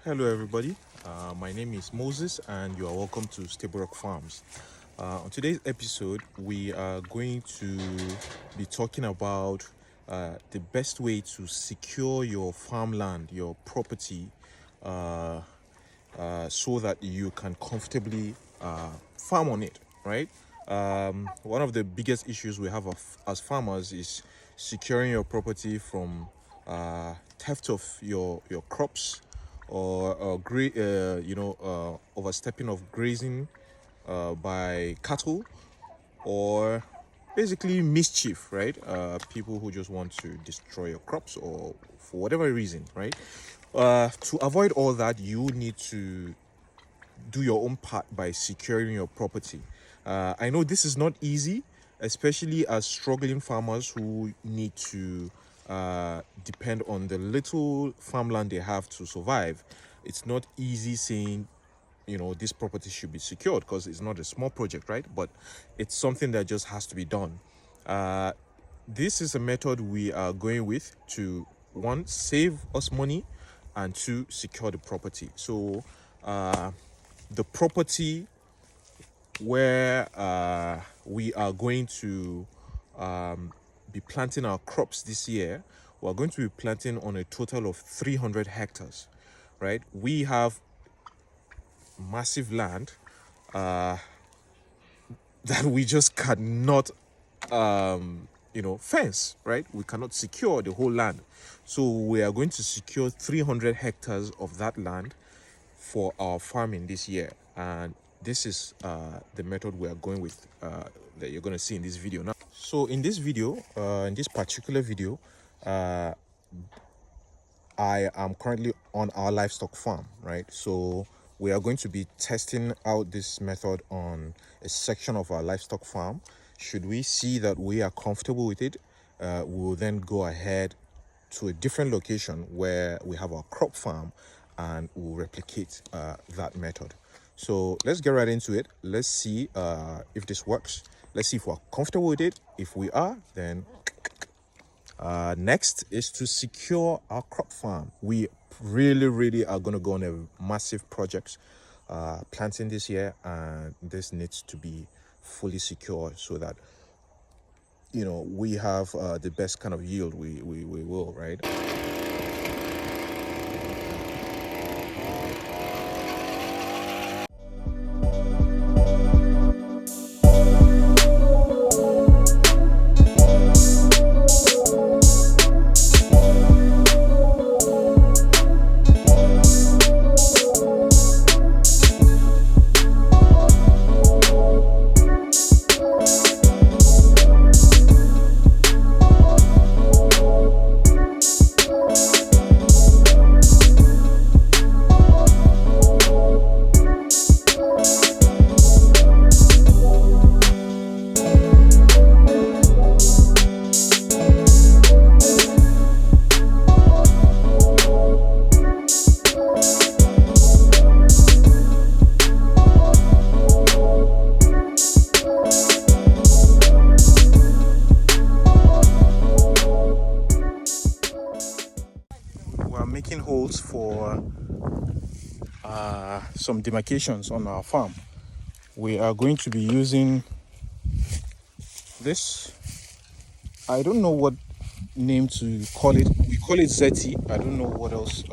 Hello everybody, my name is Moses and you are welcome to Stable Rock Farms. On today's episode, we are going to be talking about the best way to secure your farmland, your property, so that you can comfortably farm on it, right? One of the biggest issues we have as farmers is securing your property from theft of your crops or overstepping of grazing by cattle, or basically mischief, right? People who just want to destroy your crops or for whatever reason, right? To avoid all that, you need to do your own part by securing your property. I know this is not easy, especially as struggling farmers who need to depend on the little farmland they have to survive. It's not easy saying, this property should be secured, because it's not a small project, right? But it's something that just has to be done. This is a method we are going with to, one, save us money, and two, secure the property. So the property where we are going to be planting our crops this year, we're going to be planting on a total of 300 hectares, right? We have massive land that we just cannot fence, right? We cannot secure the whole land, so we are going to secure 300 hectares of that land for our farming this year. And this is the method we are going with, that you're going to see in this video now. So in this video, in this particular video, I am currently on our livestock farm, right? So we are going to be testing out this method on a section of our livestock farm. Should we see that we are comfortable with it, we will then go ahead to a different location where we have our crop farm, and we'll replicate that method. So let's get right into it. Let's see if this works. Let's see if we're comfortable with it. If we are, then next is to secure our crop farm. We really are going to go on a massive project planting this year, and this needs to be fully secure so that we have the best kind of yield we will, right? Making holes for some demarcations on our farm. We are going to be using this. I don't know what name to call it. We call it Zeti. I don't know what else,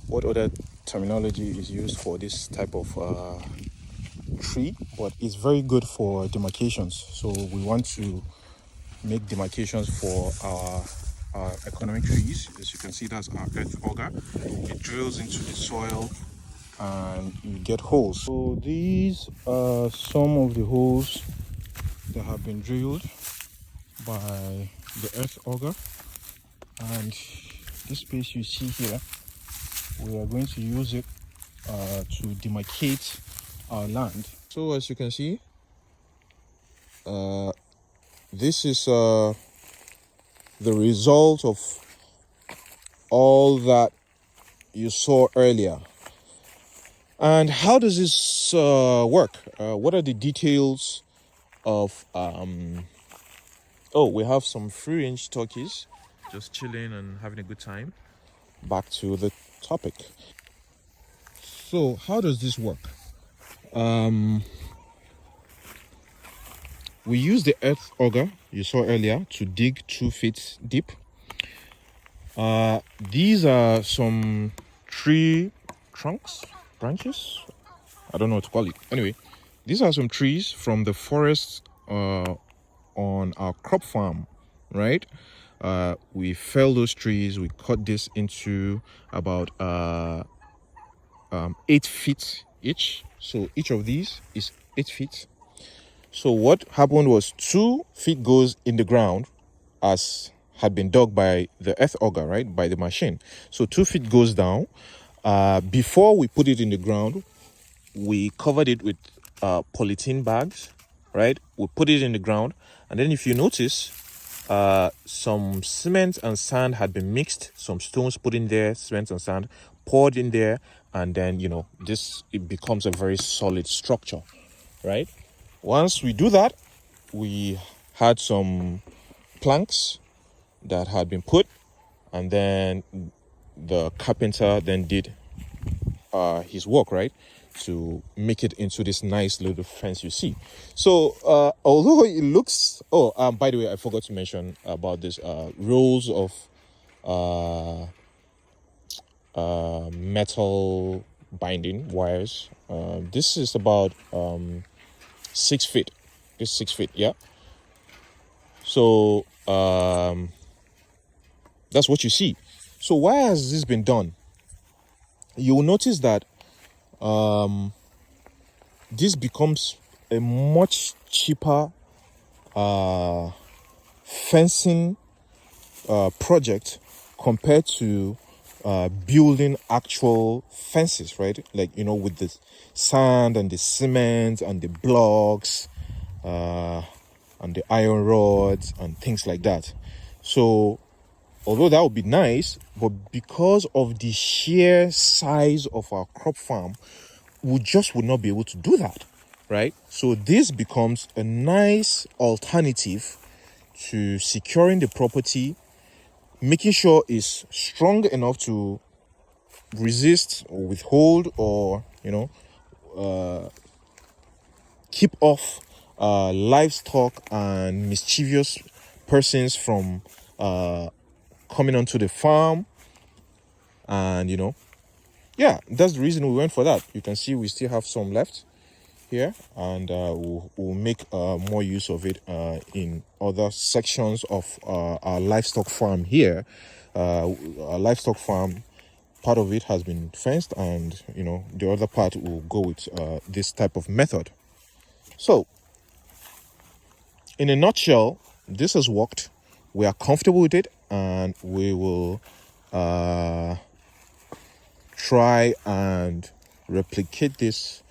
what other terminology is used for this type of tree, but it's very good for demarcations. So we want to make demarcations for our economic trees. As you can see, that's our earth auger. It drills into the soil and you get holes. So these are some of the holes that have been drilled by the earth auger, and this space you see here, we are going to use it to demarcate our land. So as you can see, this is the result of all that you saw earlier. And how does this work? What are the details of we have some free-range turkeys just chilling and having a good time. Back to the topic. So how does this work? We use the earth auger you saw earlier to dig 2 feet deep. These are some tree trunks, branches. I don't know what to call it. Anyway, these are some trees from the forest on our crop farm, right? We fell those trees. We cut this into about 8 feet each. So each of these is 8 feet. So what happened was 2 feet goes in the ground as had been dug by the earth auger, right? By the machine. So 2 feet goes down. Before we put it in the ground, we covered it with polythene bags, right? We put it in the ground. And then if you notice, some cement and sand had been mixed, some stones put in there, cement and sand poured in there. And then, it becomes a very solid structure, right? Once we do that, we had some planks that had been put, and then the carpenter then did his work, right, to make it into this nice little fence you see. So although it looks, by the way, I forgot to mention about this rolls of metal binding wires. This is about 6 feet. This 6 feet, yeah. So that's what you see. So why has this been done? You will notice that this becomes a much cheaper fencing project compared to building actual fences, right? Like, with the sand and the cement and the blocks and the iron rods and things like that. So although that would be nice, but because of the sheer size of our crop farm, we just would not be able to do that, right? So this becomes a nice alternative to securing the property, making sure it's strong enough to resist or withhold or, keep off livestock and mischievous persons from coming onto the farm. And that's the reason we went for that. You can see we still have some left here, and we'll make more use of it in other sections of our livestock farm here. Our livestock farm, part of it has been fenced, and the other part will go with this type of method. So in a nutshell, this has worked. We are comfortable with it, and we will try and replicate this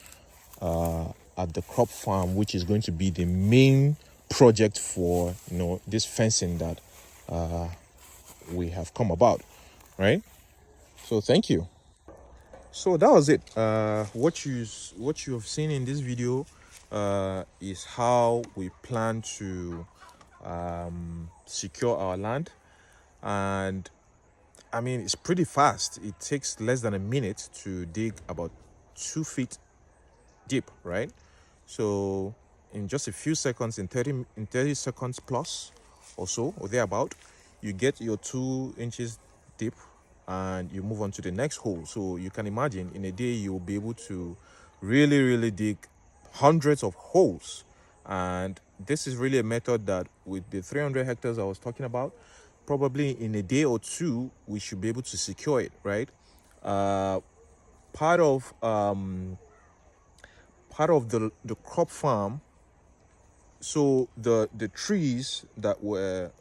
at the crop farm, which is going to be the main project for this fencing that we have come about, right? So thank you. So that was it. What you have seen in this video is how we plan to secure our land. And I mean, it's pretty fast. It takes less than a minute to dig about 2 feet deep, right? So in just a few seconds, in 30 seconds plus or so, or thereabout, you get your 2 inches deep and you move on to the next hole. So you can imagine in a day you'll be able to really dig hundreds of holes. And this is really a method that, with the 300 hectares I was talking about, probably in a day or two we should be able to secure it, right? Part of the crop farm, so the trees that were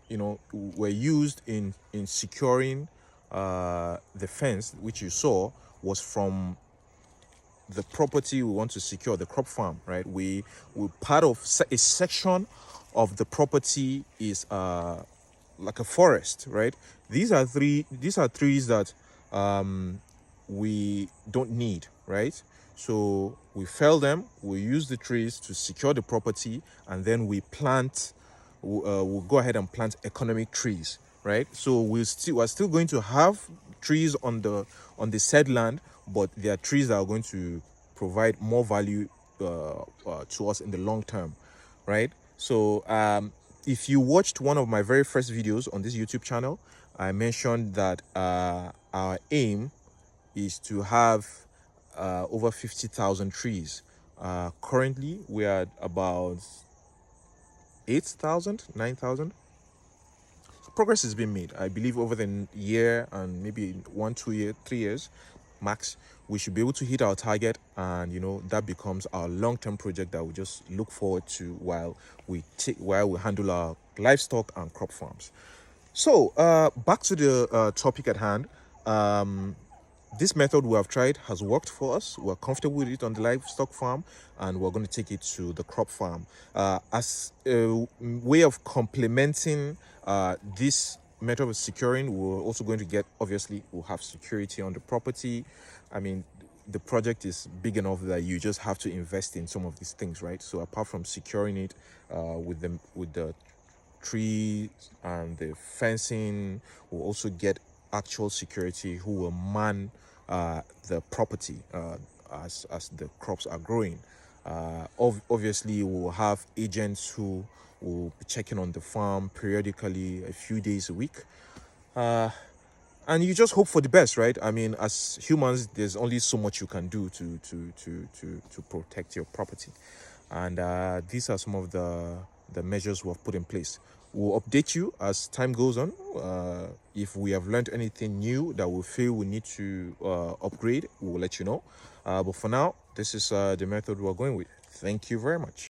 used in securing the fence, which you saw, was from the property we want to secure, the crop farm, right? We part of a section of the property is like a forest, right? These are trees that we don't need, right? So we fell them, we use the trees to secure the property, and then we plant. We'll go ahead and plant economic trees, right? So we're still going to have trees on the said land, but there are trees that are going to provide more value to us in the long term, right? So if you watched one of my very first videos on this YouTube channel, I mentioned that our aim is to have over 50,000 trees. Currently we are at about 8,000, 9,000. Progress is being made. I believe over the year and maybe 1, 2 years, 3 years max, we should be able to hit our target, and that becomes our long-term project that we just look forward to while we handle our livestock and crop farms. So back to the topic at hand. This method we have tried has worked for us. We're comfortable with it on the livestock farm, and we're going to take it to the crop farm as a way of complementing this method of securing. We're also going to get, obviously we'll have security on the property. I mean, the project is big enough that you just have to invest in some of these things, right? So apart from securing it with the trees and the fencing, we'll also get actual security who will man the property as the crops are growing. Obviously we'll have agents who will be checking on the farm periodically, a few days a week, and you just hope for the best, right? I mean, as humans, there's only so much you can do to protect your property, and these are some of the measures we've put in place. We'll update you as time goes on. If we have learned anything new that we feel we need to upgrade, we will let you know. But for now, this is the method we're going with. Thank you very much.